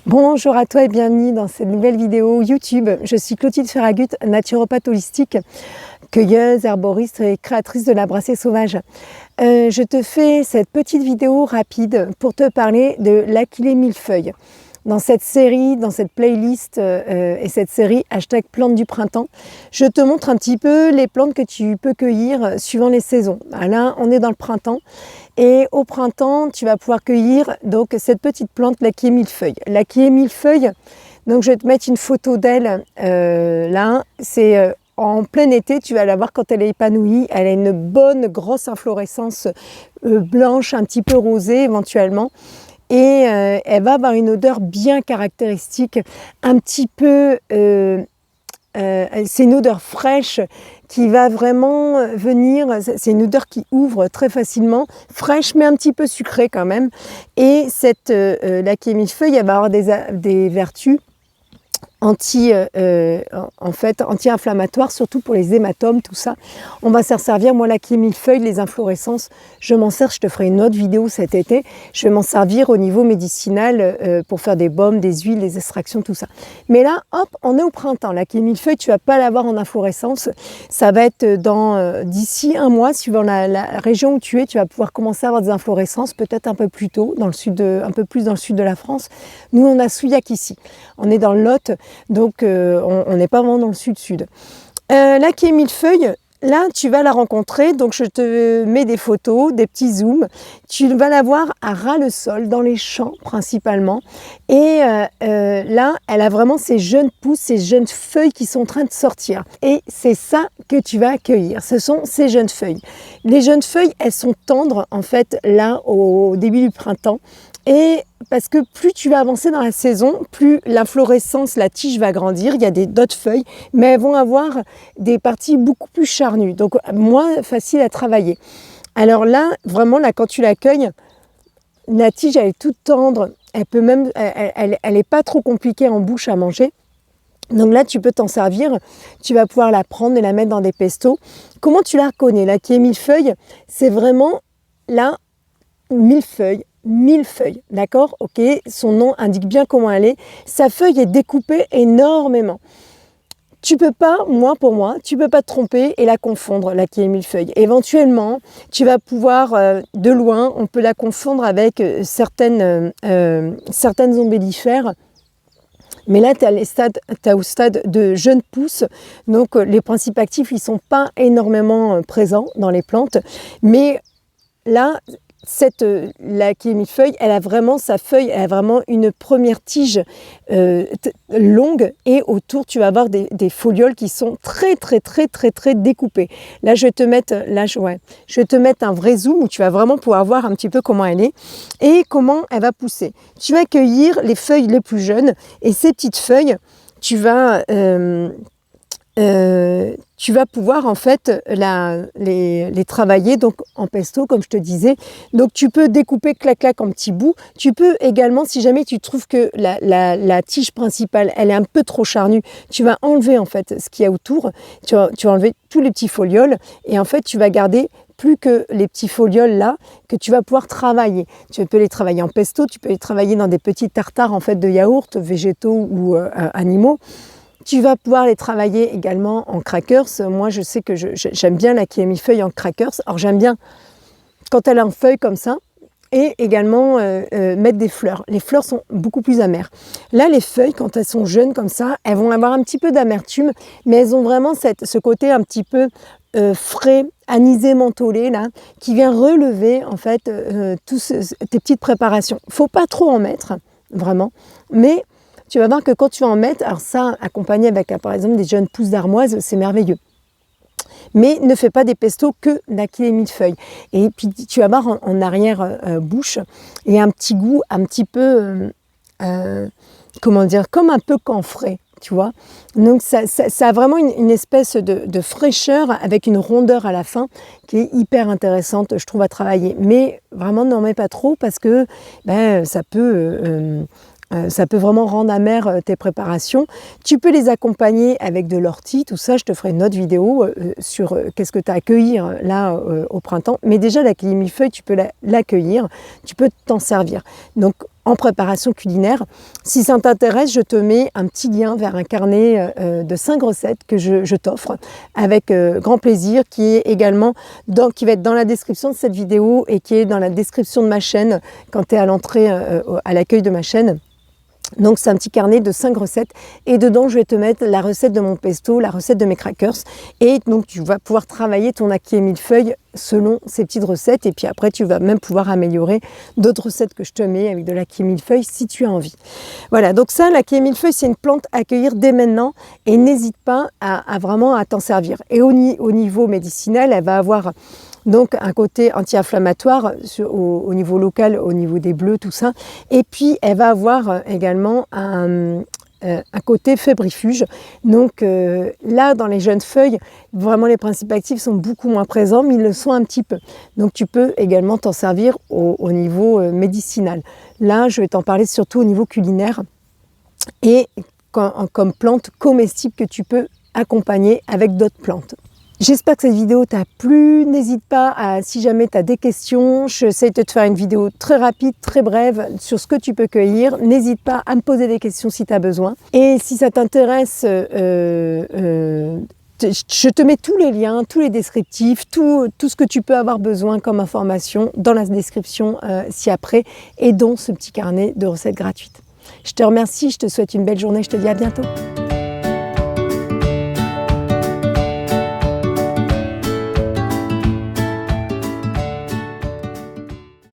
Bonjour à toi et bienvenue dans cette nouvelle vidéo YouTube. Je suis Clotilde Ferragut, naturopathe holistique, cueilleuse, herboriste et créatrice de la brassée sauvage. Je te fais cette petite vidéo rapide pour te parler de l'Achillée millefeuille. Dans cette série, dans cette playlist et cette série hashtag plantes du printemps, je te montre un petit peu les plantes que tu peux cueillir suivant les saisons. Là, on est dans le printemps et au printemps, tu vas pouvoir cueillir donc cette petite plante, l'Achillée millefeuille. L'Achillée millefeuille, donc je vais te mettre une photo d'elle là, c'est en plein été, tu vas la voir quand elle est épanouie. Elle a une bonne grosse inflorescence blanche, un petit peu rosée éventuellement. Et elle va avoir une odeur bien caractéristique, un petit peu, c'est une odeur fraîche qui va vraiment venir, c'est une odeur qui ouvre très facilement, fraîche mais un petit peu sucrée quand même. Et cette l'Achillée millefeuille, elle va avoir des vertus anti-inflammatoire, surtout pour les hématomes, tout ça. On va s'en servir. Moi, l'Achillée millefeuille, les inflorescences, je m'en sers. Je te ferai une autre vidéo cet été. Je vais m'en servir au niveau médicinal pour faire des baumes, des huiles, des extractions, tout ça. Mais là, hop, on est au printemps. L'Achillée millefeuille, tu vas pas l'avoir en inflorescence. Ça va être d'ici un mois, suivant la région où tu es, tu vas pouvoir commencer à avoir des inflorescences, peut-être un peu plus tôt, un peu plus dans le sud de la France. Nous, on a Souillac ici. On est dans le Lot. Donc, on n'est pas vraiment dans le sud-sud. L'Achillée millefeuille, là, tu vas la rencontrer. Donc, je te mets des photos, des petits zooms. Tu vas la voir à ras le sol, dans les champs principalement. Et là, elle a vraiment ses jeunes pousses, ses jeunes feuilles qui sont en train de sortir. Et c'est ça que tu vas accueillir. Ce sont ces jeunes feuilles. Les jeunes feuilles, elles sont tendres, en fait, là, au début du printemps. Et parce que plus tu vas avancer dans la saison, plus l'inflorescence, la tige va grandir, il y a d'autres feuilles, mais elles vont avoir des parties beaucoup plus charnues, donc moins faciles à travailler. Alors là, vraiment, là, quand tu l'accueilles, la tige, elle est toute tendre, elle est pas trop compliquée en bouche à manger. Donc là, tu peux t'en servir, tu vas pouvoir la prendre et la mettre dans des pestos. Comment tu la reconnais? L'Achillée millefeuille, c'est vraiment là, millefeuille, d'accord? Ok, son nom indique bien comment elle est. Sa feuille est découpée énormément. Tu peux pas, tu peux pas te tromper et la confondre, l'Achillée millefeuille. Éventuellement, tu vas pouvoir, de loin, on peut la confondre avec certaines ombellifères. Mais là, tu es au stade de jeunes pousses, donc les principes actifs, ils ne sont pas énormément présents dans les plantes. Mais là, l'Achillée millefeuille, elle a vraiment une première tige longue et autour tu vas avoir des folioles qui sont très découpées. Là je vais te mettre un vrai zoom où tu vas vraiment pouvoir voir un petit peu comment elle est et comment elle va pousser. Tu vas cueillir les feuilles les plus jeunes et ces petites feuilles, tu vas pouvoir en fait les travailler donc en pesto comme je te disais. Donc tu peux découper clac en petits bouts. Tu peux également, si jamais tu trouves que la tige principale elle est un peu trop charnue, tu vas enlever en fait ce qu'il y a autour. Tu vas enlever tous les petits folioles et en fait tu vas garder plus que les petits folioles là que tu vas pouvoir travailler. Tu peux les travailler en pesto, tu peux les travailler dans des petits tartares en fait de yaourt, végétaux ou animaux. Tu vas pouvoir les travailler également en crackers. Moi, je sais que j'aime bien l'Achillée millefeuille en crackers. Alors, j'aime bien quand elle est en feuille comme ça. Et également mettre des fleurs. Les fleurs sont beaucoup plus amères. Là, les feuilles, quand elles sont jeunes comme ça, elles vont avoir un petit peu d'amertume, mais elles ont vraiment ce côté un petit peu frais, anisé, mentholé, là, qui vient relever en fait tes petites préparations. Il ne faut pas trop en mettre, vraiment, mais tu vas voir que quand tu vas en mettre, alors ça, accompagné avec par exemple des jeunes pousses d'armoise, c'est merveilleux. Mais ne fais pas des pestos que d'Achillée millefeuille. Et puis tu vas voir en arrière-bouche, il y a un petit goût un petit peu, comment dire, comme un peu camphré, tu vois. Donc ça a vraiment une espèce de fraîcheur avec une rondeur à la fin qui est hyper intéressante, je trouve, à travailler. Mais vraiment, n'en mets pas trop parce que ça peut vraiment rendre amères tes préparations. Tu peux les accompagner avec de l'ortie, tout ça, je te ferai une autre vidéo sur qu'est-ce que tu as à cueillir là au printemps. Mais déjà, l'Achillée millefeuille, tu peux l'accueillir, tu peux t'en servir. Donc, en préparation culinaire. Si ça t'intéresse, je te mets un petit lien vers un carnet de 5 recettes que je t'offre avec grand plaisir, qui est également qui va être dans la description de cette vidéo et qui est dans la description de ma chaîne quand tu es à l'entrée, à l'accueil de ma chaîne. Donc c'est un petit carnet de 5 recettes et dedans je vais te mettre la recette de mon pesto, la recette de mes crackers, et donc tu vas pouvoir travailler ton ackee et millefeuille selon ces petites recettes, et puis après tu vas même pouvoir améliorer d'autres recettes que je te mets avec de l'ackee et millefeuille si tu as envie. Voilà, donc ça, l'ackee et millefeuille, c'est une plante à cueillir dès maintenant et n'hésite pas à vraiment à t'en servir. Et au niveau médicinal, elle va avoir donc un côté anti-inflammatoire au niveau local, au niveau des bleus, tout ça. Et puis elle va avoir également un côté fébrifuge. Donc là, dans les jeunes feuilles, vraiment les principes actifs sont beaucoup moins présents, mais ils le sont un petit peu. Donc tu peux également t'en servir au niveau médicinal. Là, je vais t'en parler surtout au niveau culinaire et comme plante comestible que tu peux accompagner avec d'autres plantes. J'espère que cette vidéo t'a plu. N'hésite pas, si jamais tu as des questions, j'essaie de te faire une vidéo très rapide, très brève sur ce que tu peux cueillir. N'hésite pas à me poser des questions si tu as besoin. Et si ça t'intéresse, je te mets tous les liens, tous les descriptifs, tout ce que tu peux avoir besoin comme information dans la description ci-après, et dont ce petit carnet de recettes gratuites. Je te remercie, je te souhaite une belle journée, je te dis à bientôt.